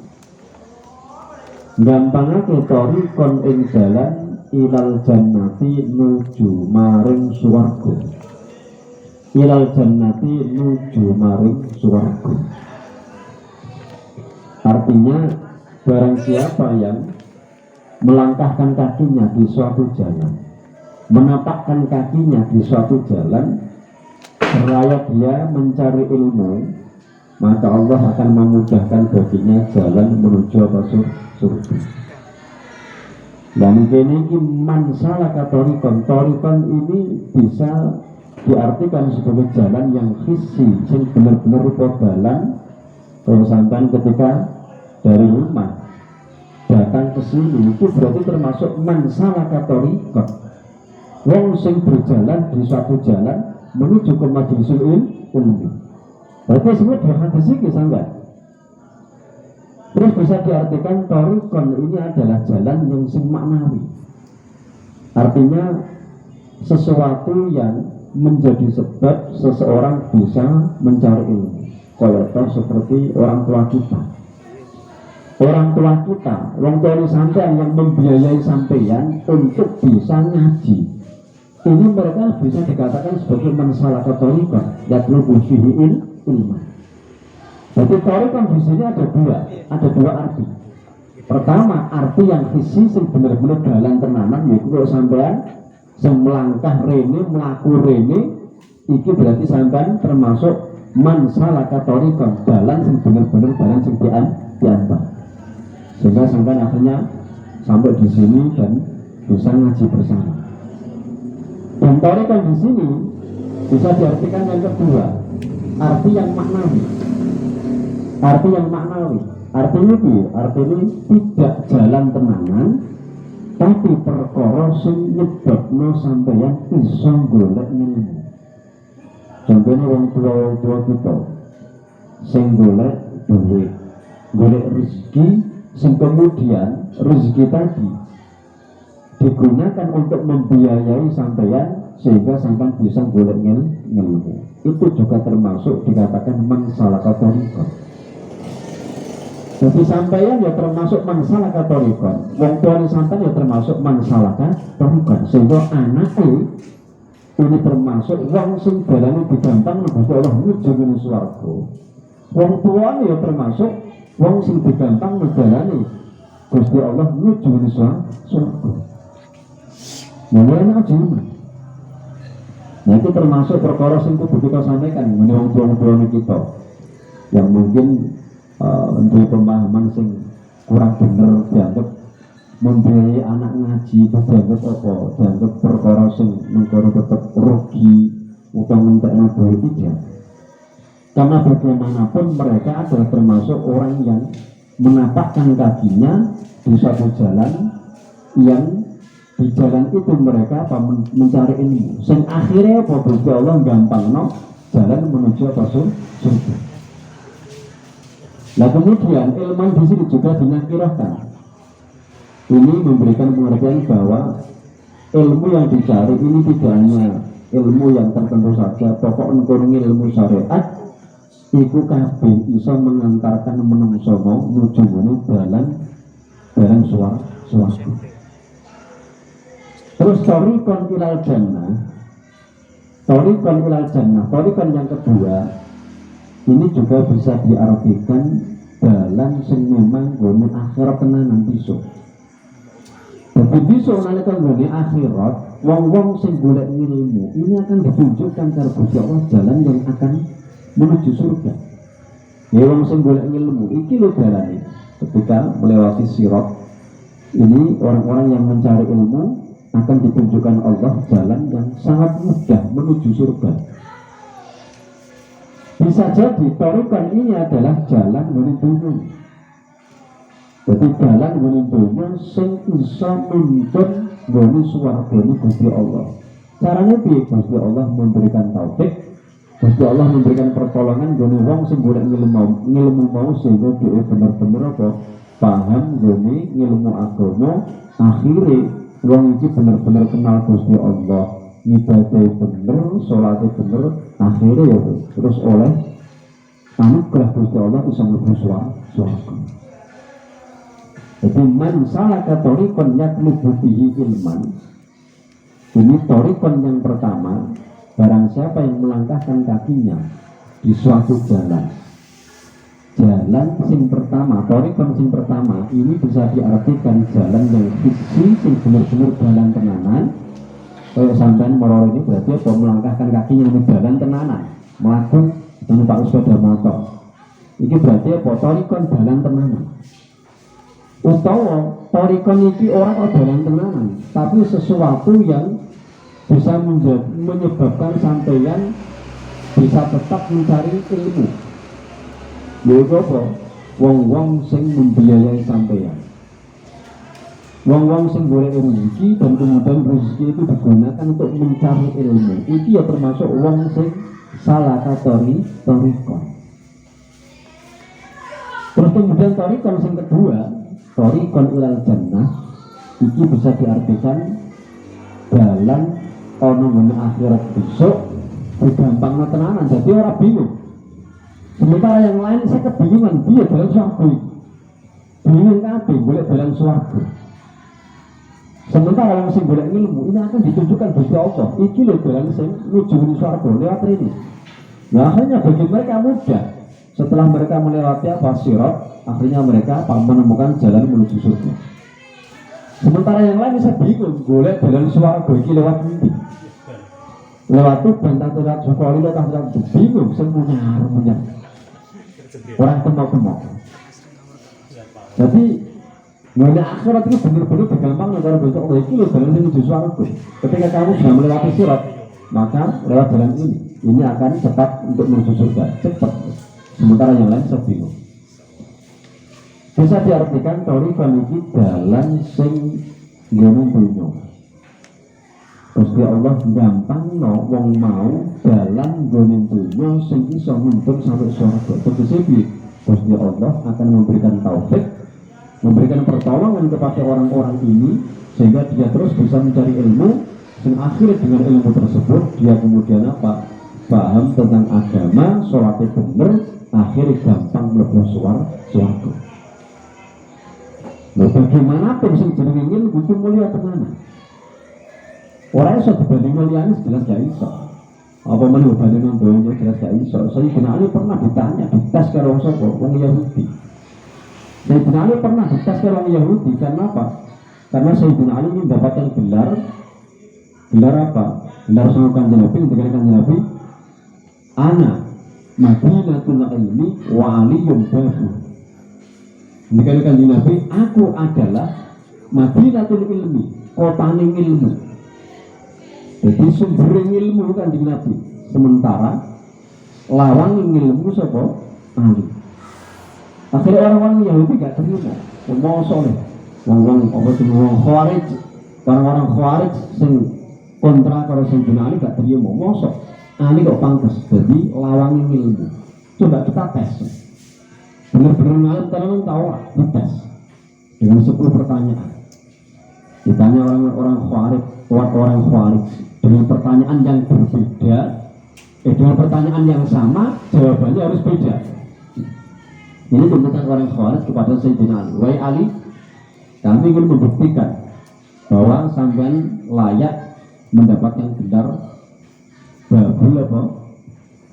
gampangake torikon ing dalan ilal jannati nuju maring swarga artinya barang siapa yang melangkahkan kakinya di suatu jalan, menapakkan kakinya di suatu jalan, seraya dia mencari ilmu, maka Allah akan memudahkan baginya jalan menuju surga. Dan ini man salaka torikon ini bisa diartikan sebagai jalan yang hissi, yang benar-benar rupa jalan. Kalau sampai ketika dari rumah datang ke sini itu berarti termasuk man salaka torikon. Wong sing berjalan di suatu jalan menuju ke majlisul ilmi. Berarti semua dua hadis ini sangat. Terus bisa diartikan torikon ini adalah jalan yang sing maknawi. Artinya sesuatu yang menjadi sebab seseorang bisa mencari ilmu. Kalau seperti orang tua kita, orang tua sampean yang membiayai sampean untuk bisa ngaji, ini mereka bisa dikatakan sebagai man salaka torikon yatlubu fihi ilman. Jadi torikon di sini ada dua arti. Pertama, arti yang visi yang benar-benar dalan tenanan, yaitu kalau sampean melangkah rene, melaku rene, iki berarti sampean termasuk man salaka torikon, dalan yang benar-benar dalan yang diantar. Sehingga sampean akhirnya sampai di sini dan bisa ngaji bersama. Dan torikon di sini bisa diartikan yang kedua, arti yang maknawi. Artinya tidak jalan tenangan, tapi perkara sing nyebabno sampeyan iso golek ilmu. Contohnya wong tua kita sing golek duit, golek rezeki, sing kemudian rezeki tadi digunakan untuk membiayai sampeyan sehingga sampeyan bisa golek ilmu. Itu juga termasuk dikatakan man salaka torikon. Jadi sampeyan ya termasuk man salaka torikon, wong tuane sampeyan ya termasuk man salaka torikon, sehingga anake ini termasuk wong sing dalane digampang Gusti Allah nuju menuju swarga. Wong tuane ya termasuk wong sing digampang dalane Gusti Allah nuju menuju swarga. Mulai aja. Nah itu termasuk perkara sing kudu kita sampaikan menurut wong-wong kita yang mungkin untuk pemahaman sing kurang bener dianggap membiayai anak ngaji itu dianggap apa? Dianggap perkara sing mengkoro tetap rugi utang mentekno duit tidak. Karena bagaimanapun mereka adalah termasuk orang yang menapakkan kakinya di suatu jalan yang di jalan itu mereka apa mencari ilmu. Sing akhirnya apa Gusti Allah gampangno jalan menuju surga. Nah kemudian ilmu di sini juga dinakirahkan. Ini memberikan pengertian bahwa ilmu yang dicari ini tidak hanya ilmu yang tertentu saja. Pokok ngurungi ilmu syariat, iku kabeh iso mengantarkan menungso mau nuju dalan swarga. Terus torikon ilal jannah. Torikon yang kedua ini juga bisa diartikan dalam sing memang gone akhirat tenanan besok. Jadi besok nalika gone akhirat, wong-wong sing golek ilmu ini akan ditunjukkan karo Gusti Allah jalan yang akan menuju surga. Ya wong sing golek ilmu iki lho dalane ketika melewati sirat Ini orang-orang yang mencari ilmu akan ditunjukkan Allah jalan yang sangat mudah menuju surga. Bisa jadi thariqan ini adalah jalan menuju. Jadi jalan menuju sing iso nuntun nggone swargane Gusti Allah. Caranya piye? Gusti Allah memberikan taufik, Gusti Allah memberikan pertolongan nggone wong sing golek ngilmu mau sehingga dia bener-bener apa paham nggone ngilmu agama, akhire wong iki bener-bener kenal Gusti Allah, ibadah bener, salate bener, akhire ya terus oleh anugerah Gusti Allah bisa mlebu swarga. Jadi man salaka thariqan yatlubu bihi ilman. Ini thariqan yang pertama, barang siapa yang melangkahkan kakinya di suatu jalan. Jalan sing pertama, thariqan sing pertama ini bisa diartikan jalan yang fiksi sing bener-bener jalan tenanan. Kayak sampean meror ini berarti apa melangkahkan kakinya di jalan tenanan, melakukan numpak sepeda motor. Ini berarti apa thariqan jalan tenanan. Utawa thariqan iki ora kok jalan tenanan, tapi sesuatu yang bisa menyebabkan sampeyan bisa tetap mencari ilmu. Yaitu apa? Wong-wong sing membiayai sampeyan. Wong-wong sing golek rezeki dan kemudian rezeki itu digunakan untuk mencari ilmu. Itu ya termasuk wong sing salaka thariqan. Terus kemudian thariqan sing kedua, thariqan ilal jannah, iki bisa diartikan jalan ono ngene akhirat besok gampang tenanan, jadi orang bingung. Sementara yang lain saya kebingungan, dia jalan swarga, bingung kabeh boleh jalan swarga. Sementara orang sing golek ilmu ini akan ditunjukkan Gusti Allah, iki lho jalan sing nuju swarga lewat ini. Nah akhirnya bagi mereka mudah. Setelah mereka melewati sirat, akhirnya mereka menemukan jalan menuju surga. Sementara yang lain bisa bingung, boleh jalan swarga iki lewat nanti. Lewat Tuban, lewat Jokowi, lewat bingung, semuanya. Orang temok-temok. Jadi, mulai akhirat itu benar-benar gampang kalau besok Allah iki lho jalan menuju swarga. Ketika kamu sudah melewati sirat, maka lewat jalan ini. Ini akan cepat untuk menuju surga, cepat. Sementara yang lain saya bingung. Bisa diartikan thariqan iki dalan sing ngene dunyo. Gusti Allah gampangno wong mau dalan ngene dunyo sing iso nuntun sampai surga. Tegese piye? Gusti Allah akan memberikan taufik, memberikan pertolongan kepada orang-orang ini sehingga dia terus bisa mencari ilmu, dan akhirnya dengan ilmu tersebut dia kemudian apa? Paham tentang agama, sholatnya bener, akhirnya gampang mlebu swarga. Nah, bagaimanapun sing jenenge ilmu itu mulia tenan. Ora iso dibanding mulyane jelas gak iso. Apa meneh banding donya jelas gak iso. Sayyidina Ali pernah ditanya, dites karo sapa? Wong Yahudi. Sayyidina Ali pernah dites karo wong Yahudi karena apa? Karena Sayyidina Ali ini mendapatkan gelar apa? Gelar sama Kanjeng Nabi, dengan Kanjeng Nabi ana Madinatul ilmi wa aliyun babu. Dikali Kanjeng Nabi, aku adalah Madinatul ilmi, kotane ilmu. Jadi sumber ilmu Kanjeng Nabi. Sementara lawang ilmu sapa? Ali. Akhirnya orang-orang Yahudi gak terima. Mau soleh, orang-orang apa sih orang Khawarij, orang-orang Khawarij sing kontra kalau Sayyidina Ali gak terima. Mosok Ali kok pantas jadi lawang ilmu. Coba kita tes. Benar-benar ngalim tenan tahu dites dengan 10 pertanyaan. Ditanya orang-orang Khawarij, orang Khawarij dengan pertanyaan yang berbeda, dengan pertanyaan yang sama, jawabannya harus beda. Ini tuntutan orang Khawarij kepada Sayyidina Ali. Wahai Ali, kami ingin membuktikan bahwa sampean layak mendapatkan gelar babul apa?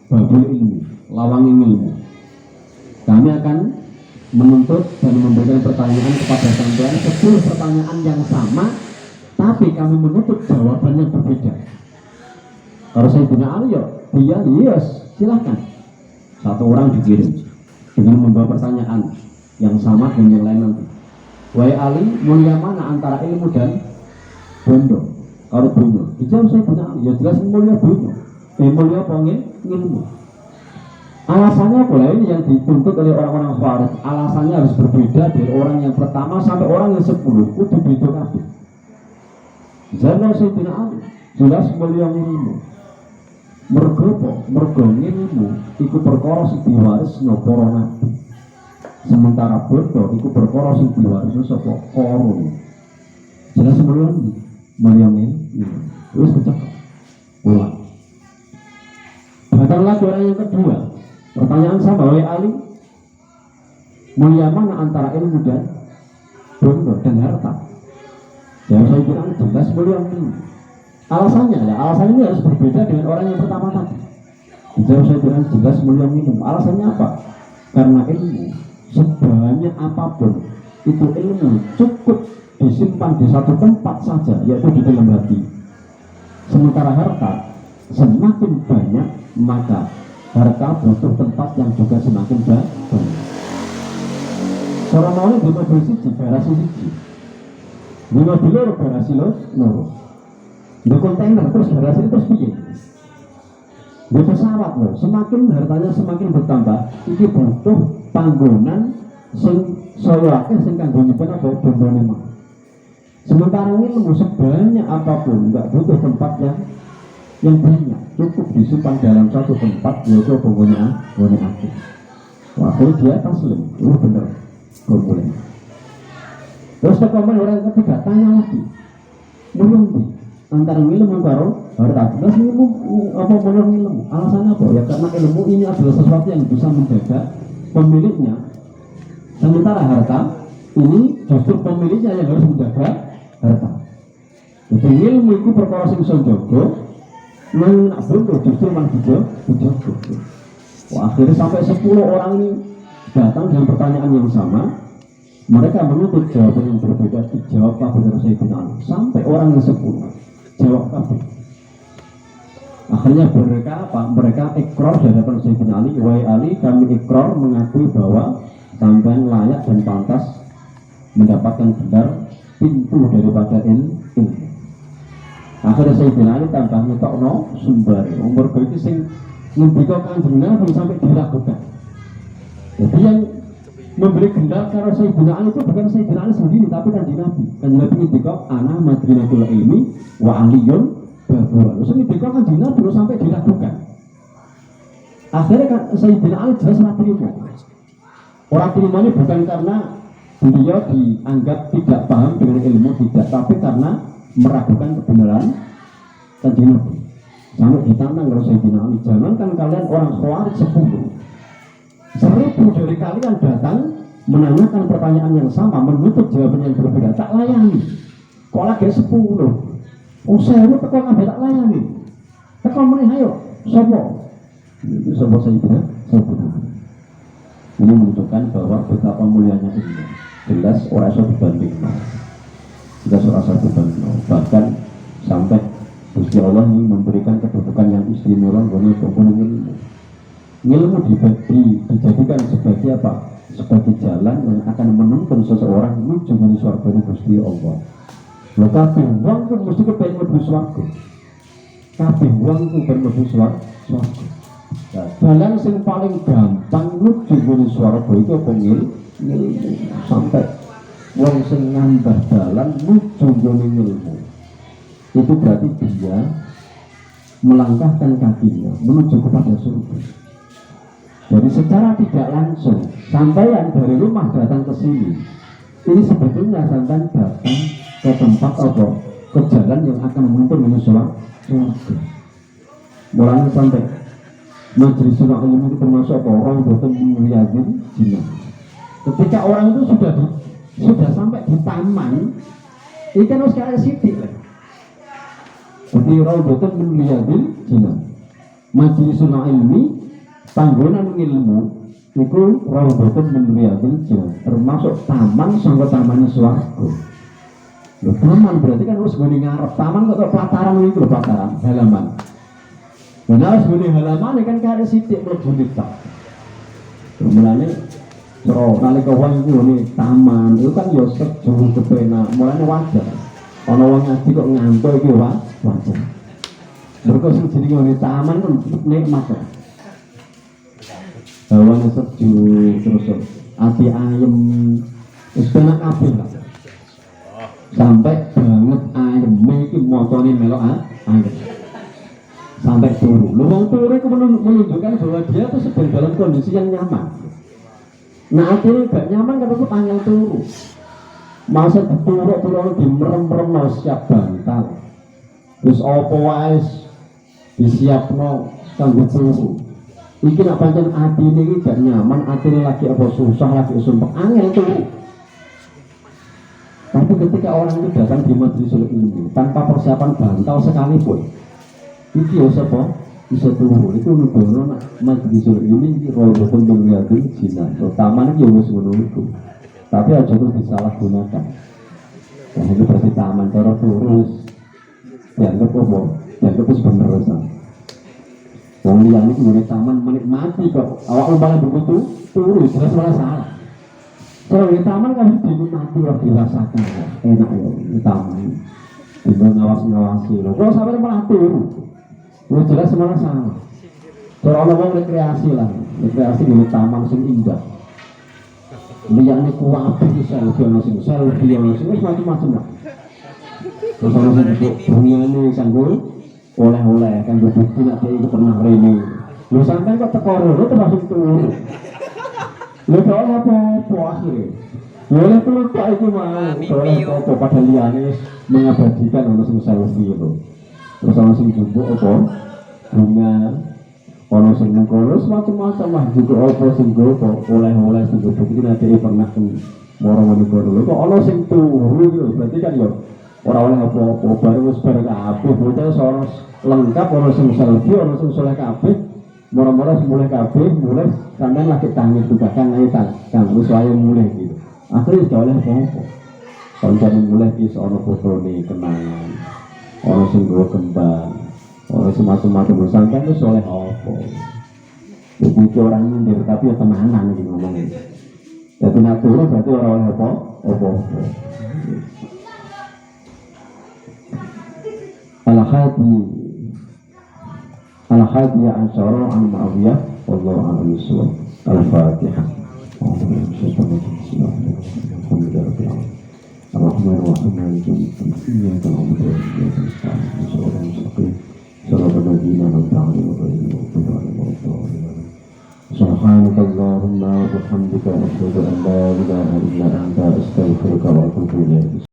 Babul ilmu, lawang ilmu. Kami akan menuntut dan memberikan pertanyaan kepada sampean 10 pertanyaan yang sama, tapi kami menuntut jawaban yang berbeda. Kalau Sayyidina Ali ya, yes, silahkan. Satu orang dikirim dengan membawa pertanyaan yang sama dengan yang lain nanti. Wahai Ali, mulia mana antara ilmu dan bondo? Kalau dunia, dijawab Sayyidina Ali, ya jelas mulia dunia. Mulia pengen ilmu. Alasannya pula ini yang dituntut oleh orang-orang Khawarij. Alasannya harus berbeda dari orang yang pertama sampai orang yang 10. Itu beda kabeh. Zaman Sayyidina Ali jelas mulia ilmu. Mergo ilmu iku perkara sing diwarisno para nabi. Sementara bodoh iku perkara sing diwarisno sapa Qarun. Jelas mulia ilmu. Terus pecah. Ulang. Datang lagi orang yang kedua. Pertanyaan sama, wahai Ali, mulia mana antara ilmu dan bondo dan harta? Jawab saya bilang jelas mulia ilmu. Alasannya ini harus berbeda dengan orang yang pertama tadi. Jawab saya bilang jelas mulia ilmu. Alasannya apa? Karena ilmu sebanyak apapun itu ilmu cukup disimpan di satu tempat saja, yaitu di dalam hati. Sementara harta semakin banyak, maka harta butuh tempat yang juga semakin banyak. Seorang mau di mobil siji, garasi siji. Di mobil loro, garasi loro. Di kontainer terus garasi terus piye? Di pesawat loh, semakin hartanya semakin bertambah, iki butuh panggonan sing saya akeh sing kanggo nyimpen apa bombone mah. Sementara ilmu sebanyak apapun enggak butuh tempat yang banyak, cukup disimpan dalam satu tempat, yaitu penggunaan aku. Waktu dia taslim, bener, boleh. Terus kemudian orang ketiga tanya lagi, belum antara ilmu karo harta. Terus ilmu apa boleh ilmu? Alasannya apa? Ya karena ilmu ini adalah sesuatu yang bisa menjaga pemiliknya. Sementara harta ini justru pemiliknya yang harus menjaga harta. Jadi ilmu itu perkara sing iso njaga. Nak bodoh justru mang dijaga. Akhirnya sampai 10 orang ini datang dengan pertanyaan yang sama. Mereka menuntut jawaban yang berbeda. Dijawab kabeh Sayyidina Ali. Sampai orang yang 10 jawab kabeh. Akhirnya mereka apa? Mereka ikrar di hadapan Sayyidina Ali. Wahai Ali, kami ikrar mengakui bahwa sampean layak dan pantas mendapatkan gelar pintu daripada ilmu. Akhirnya Sayyidina Ali tambah ngetokno sumber umur begitu sing ngendika Kanjeng Nabi sampai diragukan. Jadi yang memberi gelar karo Sayyidina Ali itu bukan Sayyidina Ali sendiri, tapi Kanjeng Nabi. Kanjeng Nabi ngendika ana madrinatul ilmi wa aliyun babuan. Terus ngendika Kanjeng Nabi sampai diragukan. Akhirnya Sayyidina Ali jelas ora terima. Orang terimanya bukan karena beliau dianggap tidak paham dengan ilmu, tidak, tapi karena meragukan kebenaran Kanjeng Nabi. Sampai ditantang oleh Sayyidina Ali, jangankan kalian orang Khawarij 1000 dari kalian datang menanyakan pertanyaan yang sama, menuntut jawaban yang berbeda, tak layani. Kok lagi 10? Oh saya itu kok nggak tak layani. Kok meneh ayo, sopo? Itu sopo Sayyidina Ali. Ini menunjukkan bahwa betapa mulianya ilmu. Jelas orang iso dibanding. Jelas orang iso dibanding. Bahkan sampai Gusti Allah ini memberikan kedudukan yang istimewa bagi ilmu. Ilmu dijadikan sebagai apa? Sebagai jalan yang akan menuntun seseorang menuju ke surga Gusti Allah. Lho kabeh wong ku mesti kepengin mlebu swarga. Kabeh wong ku kepengin mlebu swarga. Jalan yang paling gampang menuju ke swarga itu ilmu. Sampai wong sing nambah jalan menuju ke ilmu. Itu berarti dia melangkahkan kakinya menuju kepada surga. Jadi secara tidak langsung sampaian dari rumah datang ke sini, ini sebetulnya sampai datang ke tempat apa? Ke jalan yang akan menuntun menuju surga. Mulanya sampai majelis ilmu itu termasuk apa? Orang bertemu riyadhil jinnah. Ketika orang itu sudah sampai di taman, ini kan harus kayak sidik lah. Jadi raudhatun min riyadhil jinnah. Majlisul ilmi, panggonan ilmu niku raudhatun min riyadhil jinnah. Termasuk taman sangka taman swarga. Lho taman berarti kan harus gone ngarep. Taman kok pelataran itu lho, pelataran halaman. Nah harus gone halaman kan kare sithik mlebu tok. Mulane So, nalika wong iku ngene taman, itu kan ya sejuk kepenak, mulane wajar. Ana wong ngaji kok ngantuk iki wajar. Mergo sing jenenge ngene taman kan nikmat kok. Hawane sejuk terus ati ayem, wis penak kabeh lah. Sampai banget ayem iki motone melok ayem. Sampai turu. Lu wong turu itu menunjukkan bahwa dia tuh sedang dalam kondisi yang nyaman. Nah akhirnya gak nyaman karena itu tanggal turu. Masa turu di merem-merem siap bantal. Terus apa wae disiapno kanggo turu. Iki nak pancen atine iki gak nyaman, atine lagi apa susah, lagi sumpek angel turu. Tapi ketika orang itu datang di majelis ilmu tanpa persiapan bantal sekalipun, iki ya sapa bisa turu itu nudono nak majelis ilmu roh penting ngati jina terutama iki ya wis ngono iku tapi aja terus disalahgunakan. Nah itu berarti taman cara terus dianggap apa? Dianggap wis bener san. Wong liyane iki ngene taman menikmati kok awak umpama begitu turu jelas malah salah. Kalau di taman kan dinikmati ora dirasakan enak ya di taman. Tiba ngawasi loh. Kalau sampai malah turu udah jelas malah salah. Kalau ngomong rekreasi lah, rekreasi di taman sing indah. Liyane kuwabe iki selfie ono sing wis macam-macam lah. Terus ono sing bungane kanggo oleh-oleh kanggo bukti nek iki pernah rene. Lho sampean kok teko lho termasuk turu. Lho kok apa akhire? Boleh turu tak iki mah. Soale apa pada liyane mengabadikan ono sing selfie lho. Terus ono sing jupuk apa? Bunga ono sing ngkono macam-macam lah juga apa sing gopo oleh-oleh sing gopo iki nanti pernah moro menika lho kok ono sing turu iki berarti kan ya ora oleh apa-apa baru wis bareng kabeh bocah soros lengkap ono sing selfie ono sing soleh kabeh moro-moro mulai kabeh mulai sampean lagi tangis juga kan ayo kan wis wae mulai gitu akhirnya gak oleh apa-apa koncone mulai iki ono fotone kenangan ono sing gowo kembang orang semacam-macam sampai itu soleh apa itu orang nyindir tapi ya tenanan gitu ngomongin jadi natural berarti orang apa al-hadi asyara an ma'awiyah wallahu a'lam bishawab. Al-Fatihah. Ar-Rahman ar-Rahim. Iyyaka na'budu wa iyyaka nasta'in. صراط الذين أنعمت عليهم غير المغضوب عليهم ولا الضالين. سبحانك اللهم وبحمدك أشهد أن لا إله إلا أنت أستغفرك وأتوب إليك.